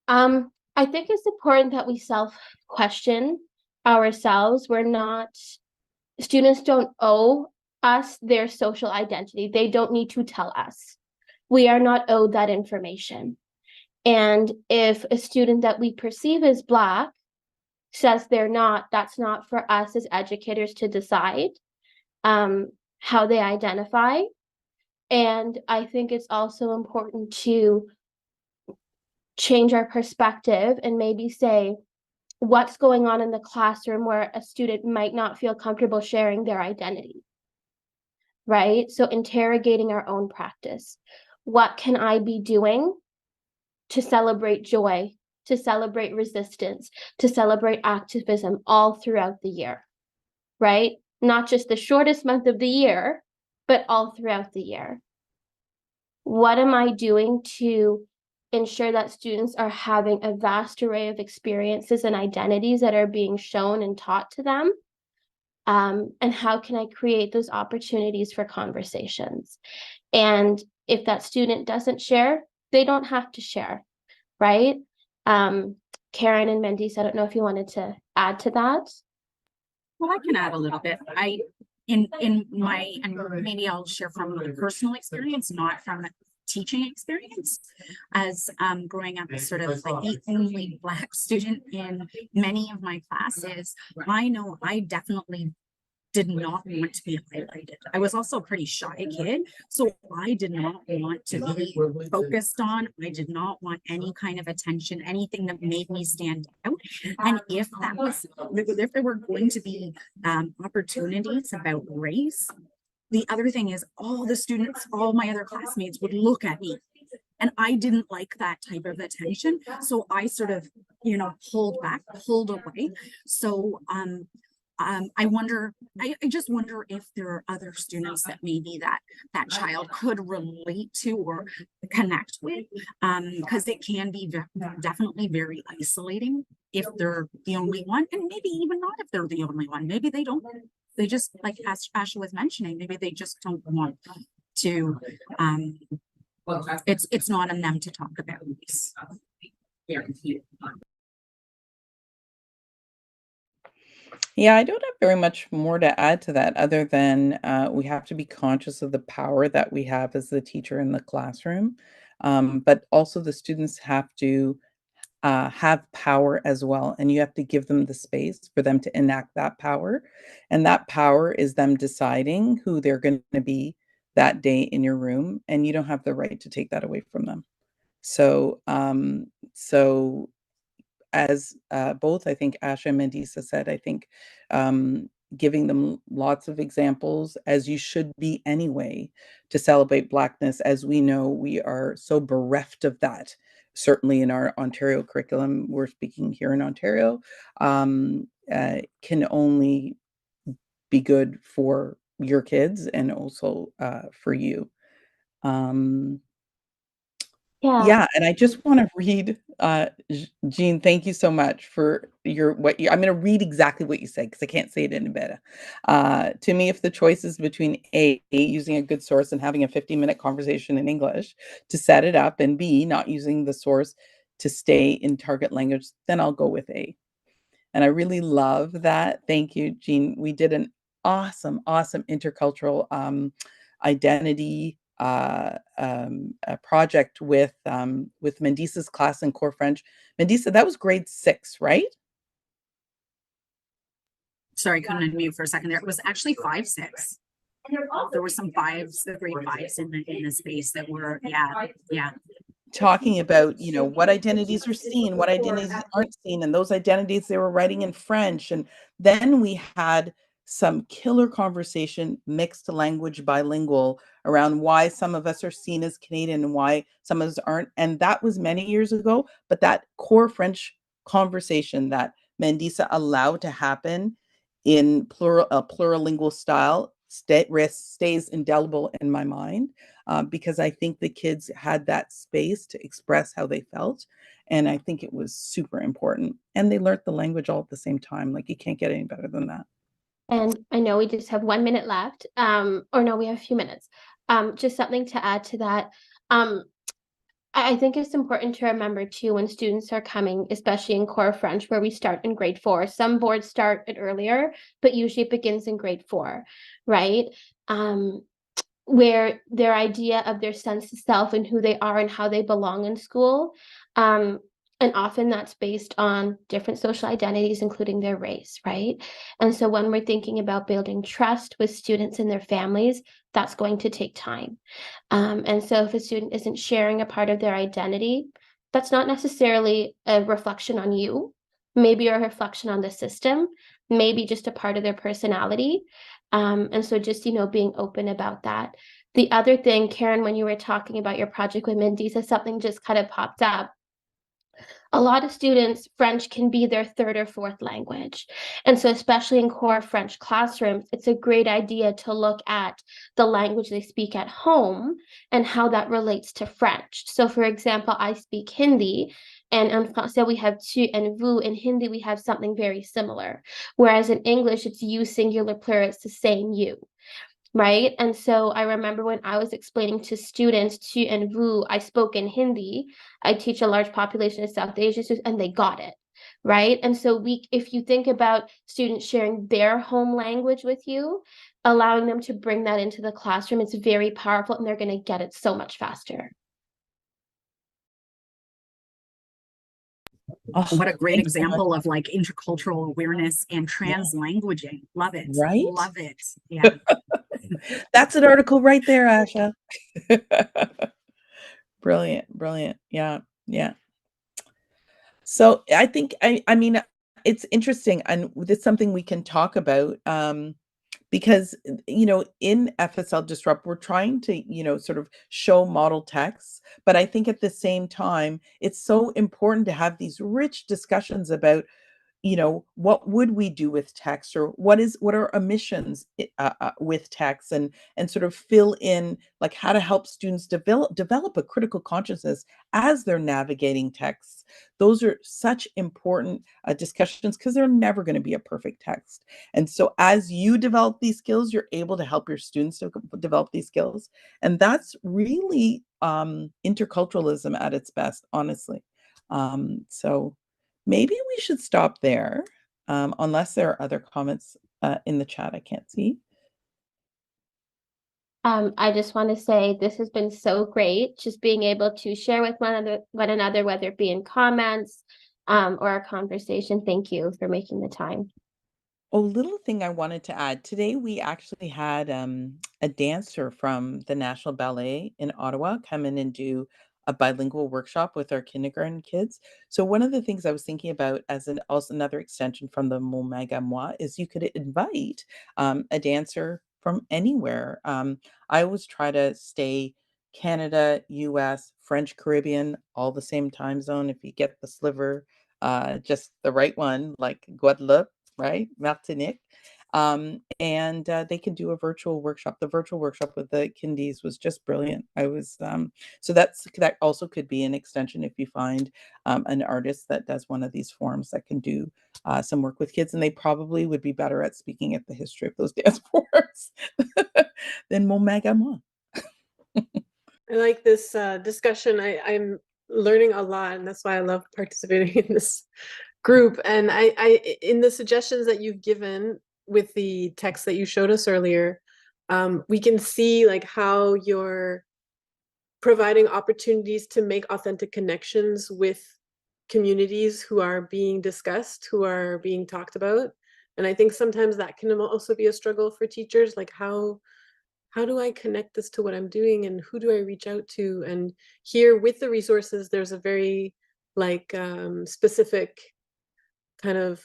I think it's important that we self-question ourselves. Students don't owe us their social identity. They don't need to tell us. We are not owed that information. And if a student that we perceive as Black says they're not, that's not for us as educators to decide how they identify. And I think it's also important to change our perspective and maybe say what's going on in the classroom where a student might not feel comfortable sharing their identity, right? So interrogating our own practice. What can I be doing to celebrate joy, to celebrate resistance, to celebrate activism all throughout the year, right? Not just the shortest month of the year, but all throughout the year. What am I doing to ensure that students are having a vast array of experiences and identities that are being shown and taught to them? And how can I create those opportunities for conversations? And if that student doesn't share, they don't have to share, right? Karen and Mendy, I don't know if you wanted to add to that. Well, I can add a little bit. in my, and maybe I'll share from my personal experience, not from a teaching experience, as growing up as sort of like the only Black student in many of my classes, I know I definitely did not want to be highlighted. I was also a pretty shy kid, so I did not want to be focused on. I did not want any kind of attention, anything that made me stand out. And if there were going to be opportunities about race, the other thing is all the students, all my other classmates would look at me. And I didn't like that type of attention. So I sort of, pulled back, pulled away. So I just wonder if there are other students that maybe that child could relate to or connect with, because it can be definitely very isolating if they're the only one, and maybe even not if they're the only one. Maybe they just, like Asha was mentioning, maybe they just don't want to, it's not on them to talk about this. Yeah, I don't have very much more to add to that other than we have to be conscious of the power that we have as the teacher in the classroom. But also the students have to have power as well. And you have to give them the space for them to enact that power. And that power is them deciding who they're going to be that day in your room. And you don't have the right to take that away from them. So as both, I think Asha and Mandisa said, I think giving them lots of examples, as you should be anyway, to celebrate Blackness. As we know, we are so bereft of that. Certainly in our Ontario curriculum, we're speaking here in Ontario, can only be good for your kids and also for you. Yeah, and I just want to read, Jean, thank you so much for I'm going to read exactly what you said because I can't say it any better. To me, if the choice is between A, using a good source and having a 15-minute conversation in English to set it up, and B, not using the source to stay in target language, then I'll go with A. And I really love that. Thank you, Jean. We did an awesome intercultural identity a project with Mendisa's class in Core French. Mendisa, that was grade 6, right? Sorry, couldn't unmute for a second there. It was actually 5, 6. There were some fives, the grade 5s in the space that were, yeah. Talking about, what identities are seen, what identities aren't seen, and those identities they were writing in French. And then we had some killer conversation, mixed language, bilingual, around why some of us are seen as Canadian and why some of us aren't. And that was many years ago, but that core French conversation that Mandisa allowed to happen in plurilingual style stays indelible in my mind, because I think the kids had that space to express how they felt. And I think it was super important. And they learned the language all at the same time. Like, you can't get any better than that. And I know we just have 1 minute left, or no, we have a few minutes. Just something to add to that. I think it's important to remember too, when students are coming, especially in core French, where we start in grade 4. Some boards start it earlier, but usually it begins in grade 4, right? Where their idea of their sense of self and who they are and how they belong in school, and often that's based on different social identities, including their race, right? And so when we're thinking about building trust with students and their families, that's going to take time. And so if a student isn't sharing a part of their identity, that's not necessarily a reflection on you, maybe a reflection on the system, maybe just a part of their personality. And so just, being open about that. The other thing, Karen, when you were talking about your project with Mandisa, something just kind of popped up. A lot of students, French can be their 3rd or 4th language. And so especially in core French classrooms, it's a great idea to look at the language they speak at home and how that relates to French. So for example, I speak Hindi, and in Francais we have tu and vous. In Hindi, we have something very similar. Whereas in English, it's you singular plural, it's the same you. Right. And so I remember when I was explaining to students tu and vous, I spoke in Hindi. I teach a large population of South Asian students, and they got it. Right. And so if you think about students sharing their home language with you, allowing them to bring that into the classroom, it's very powerful and they're going to get it so much faster. Oh, What a great thanks so much. example of like intercultural awareness and translanguaging. Love it. Right? Love it. Yeah. That's an article right there, Asha. Brilliant, brilliant. Yeah, yeah. So I think I mean it's interesting, and it's something we can talk about because in FSL Disrupt we're trying to sort of show model texts, but I think at the same time it's so important to have these rich discussions about what would we do with text, or what are emissions with text, and sort of fill in like how to help students develop a critical consciousness as they're navigating texts. Those are such important discussions because they're never going to be a perfect text. And so as you develop these skills, you're able to help your students to develop these skills. And that's really interculturalism at its best, honestly. So maybe we should stop there, unless there are other comments in the chat I can't see. I just want to say this has been so great, just being able to share with one another, whether it be in comments or a conversation. Thank you for making the time. Oh, little thing I wanted to add. Today we actually had a dancer from the National Ballet in Ottawa come in and do a bilingual workshop with our kindergarten kids. So one of the things I was thinking about as also another extension from the Mon Mag à Moi is you could invite a dancer from anywhere. I always try to stay Canada, US, French Caribbean, all the same time zone. If you get the sliver, just the right one, like Guadeloupe, right? Martinique. And they can do a virtual workshop. The virtual workshop with the kindies was just brilliant. I was so that also could be an extension if you find an artist that does one of these forms that can do some work with kids, and they probably would be better at speaking at the history of those dance forms than Mon Mag à Moi. I like this discussion. I'm learning a lot, and that's why I love participating in this group. And I in the suggestions that you've given with the text that you showed us earlier, we can see like how you're providing opportunities to make authentic connections with communities who are being discussed, who are being talked about. And I think sometimes that can also be a struggle for teachers, like how do I connect this to what I'm doing, and who do I reach out to? And here with the resources, there's a very like specific kind of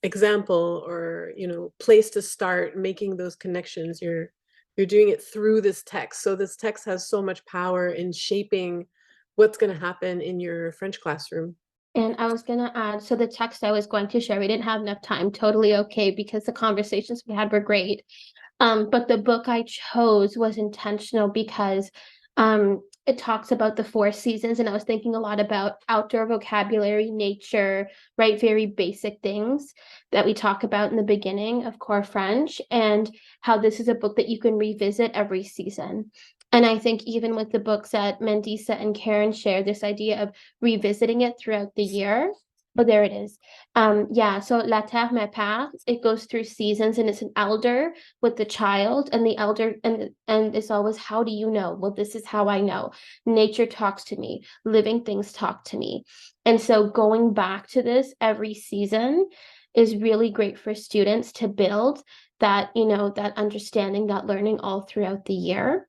example, or place to start making those connections. You're doing it through this text, so this text has so much power in shaping what's going to happen in your French classroom. And I was going to add, so the text I was going to share, we didn't have enough time, totally okay, because the conversations we had were great. But the book I chose was intentional because it talks about the 4 seasons, and I was thinking a lot about outdoor vocabulary, nature, right? Very basic things that we talk about in the beginning of Core French, and how this is a book that you can revisit every season. And I think even with the books that Mandisa and Karen share, this idea of revisiting it throughout the year. Oh, there it is. Yeah, so La Terre Me Parle, it goes through seasons, and it's an elder with the child, and the elder, and it's always, how do you know? Well, this is how I know. Nature talks to me, living things talk to me. And so going back to this every season is really great for students to build that, that understanding, that learning all throughout the year.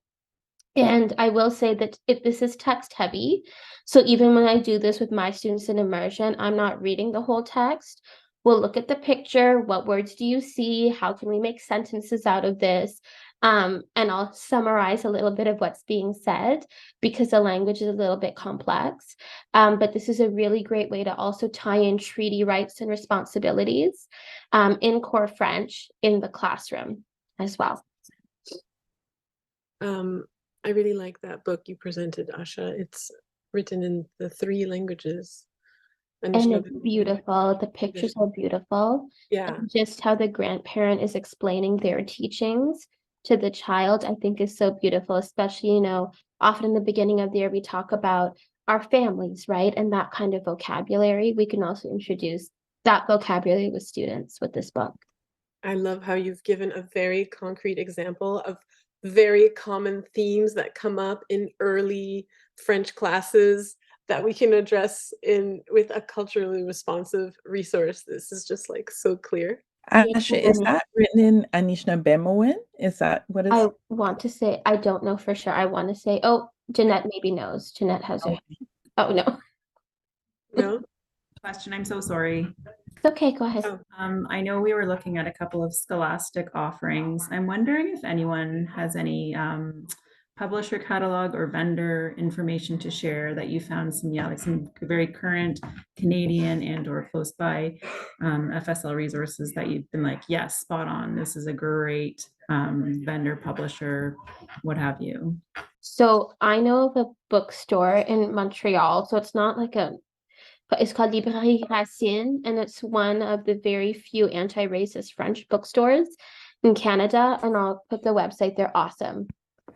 And I will say that this is text heavy. So even when I do this with my students in immersion, I'm not reading the whole text. We'll look at the picture. What words do you see? How can we make sentences out of this? And I'll summarize a little bit of what's being said because the language is a little bit complex. But this is a really great way to also tie in treaty rights and responsibilities in core French in the classroom as well. I really like that book you presented, Asha. It's written in the 3 languages. And it's beautiful. The pictures are beautiful. Yeah. And just how the grandparent is explaining their teachings to the child, I think is so beautiful, especially, often in the beginning of the year, we talk about our families, right? And that kind of vocabulary. We can also introduce that vocabulary with students with this book. I love how you've given a very concrete example of very common themes that come up in early French classes that we can address with a culturally responsive resource. This is just like so clear. Asha, is that written in Anishinaabe? Is that what I is? want to say, I don't know for sure. I want to say, oh, Jeanette maybe knows. Jeanette has her. Oh, no. No? Question, I'm so sorry. It's okay, go ahead. Oh. I know we were looking at a couple of scholastic offerings. I'm wondering if anyone has any publisher catalog or vendor information to share that you found like some very current Canadian and or close by FSL resources that you've been like, yes, spot on. This is a great vendor, publisher, what have you. So I know of a bookstore in Montreal. So it's not like but it's called Librairie Racine, and it's one of the very few anti-racist French bookstores in Canada. And I'll put the website. They're awesome.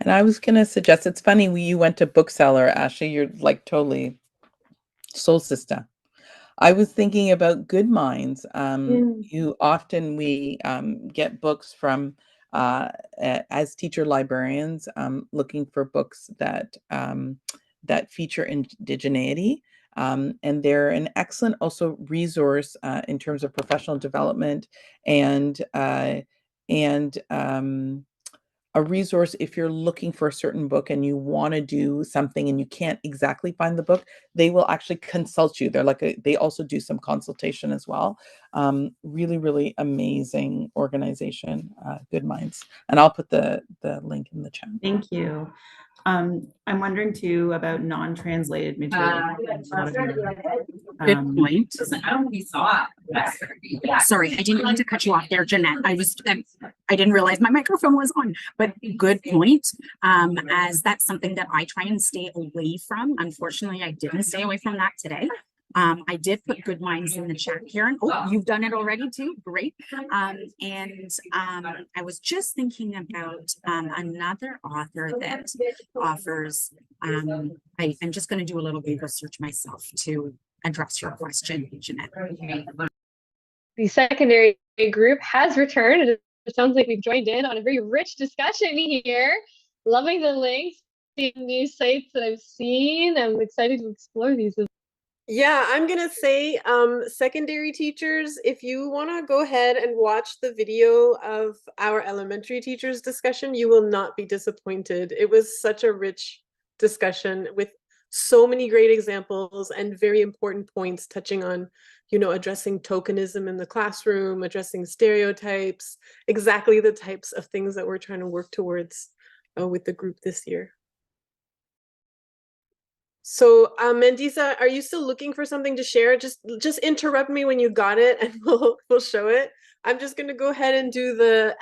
And I was going to suggest, it's funny, you went to bookseller, Ashley, you're like totally soul sister. I was thinking about Good Minds. You often, we get books from, as teacher librarians, looking for books that feature indigeneity. And they're an excellent also resource in terms of professional development and a resource if you're looking for a certain book and you want to do something and you can't exactly find the book. They will actually consult you. They're like they also do some consultation as well. Really, really amazing organization, Good Minds. And I'll put the link in the chat. Thank you. I'm wondering too about non-translated material. Good point. Sorry, I didn't mean to cut you off there, Jeanette. I didn't realize my microphone was on, but good point. As that's something that I try and stay away from. Unfortunately, I didn't stay away from that today. I did put Good Minds in the chat, Karen. Oh, you've done it already too. Great. I was just thinking about another author that offers, I'm just going to do a little Google search myself to address your question, Jeanette. The secondary group has returned. It sounds like we've joined in on a very rich discussion here. Loving the links, seeing new sites that I've seen. I'm excited to explore these. Yeah, I'm gonna say, secondary teachers, if you want to go ahead and watch the video of our elementary teachers discussion, you will not be disappointed. It was such a rich discussion with so many great examples and very important points touching on, addressing tokenism in the classroom, addressing stereotypes, exactly the types of things that we're trying to work towards with the group this year. So, Mandisa, are you still looking for something to share? Just interrupt me when you got it, and we'll show it. I'm just going to go ahead and do the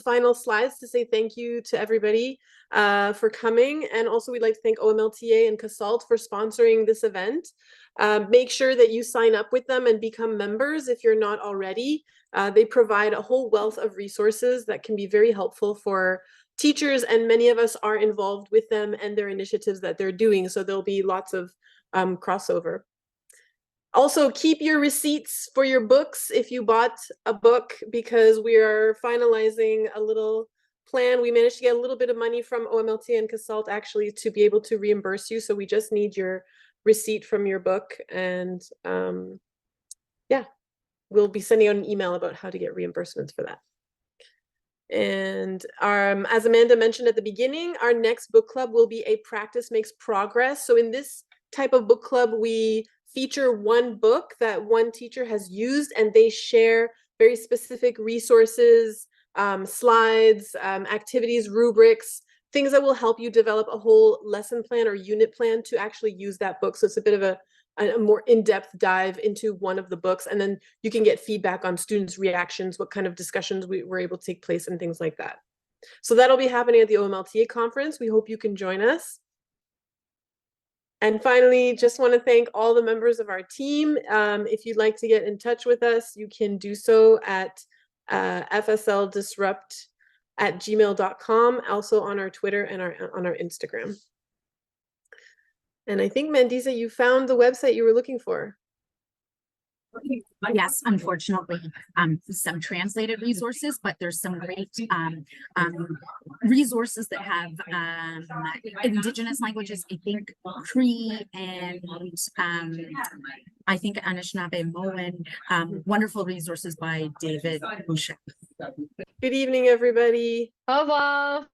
final slides to say thank you to everybody for coming, and also we'd like to thank OMLTA and CASALT for sponsoring this event. Make sure that you sign up with them and become members if you're not already. They provide a whole wealth of resources that can be very helpful for teachers, and many of us are involved with them and their initiatives that they're doing. So there'll be lots of crossover. Also, keep your receipts for your books if you bought a book, because we are finalizing a little plan. We managed to get a little bit of money from OMLT and CASALT actually to be able to reimburse you. So we just need your receipt from your book. And yeah, we'll be sending out an email about how to get reimbursements for that. And as Amanda mentioned at the beginning, our next book club will be a practice makes progress. So in this type of book club, we feature one book that one teacher has used, and they share very specific resources, slides, activities, rubrics, things that will help you develop a whole lesson plan or unit plan to actually use that book. So it's a bit of a more in-depth dive into one of the books, and then you can get feedback on students' reactions, what kind of discussions were able to take place, and things like that. So that'll be happening at the OMLTA conference. We hope you can join us. And finally, just want to thank all the members of our team. If you'd like to get in touch with us, you can do so at fsldisrupt@gmail.com, also on our Twitter and on our Instagram. And I think, Mandisa, you found the website you were looking for. Yes, unfortunately, some translated resources, but there's some great resources that have indigenous languages. I think Cree and I think Anishinaabe wonderful resources by David Boucher. Good evening, everybody. Au revoir.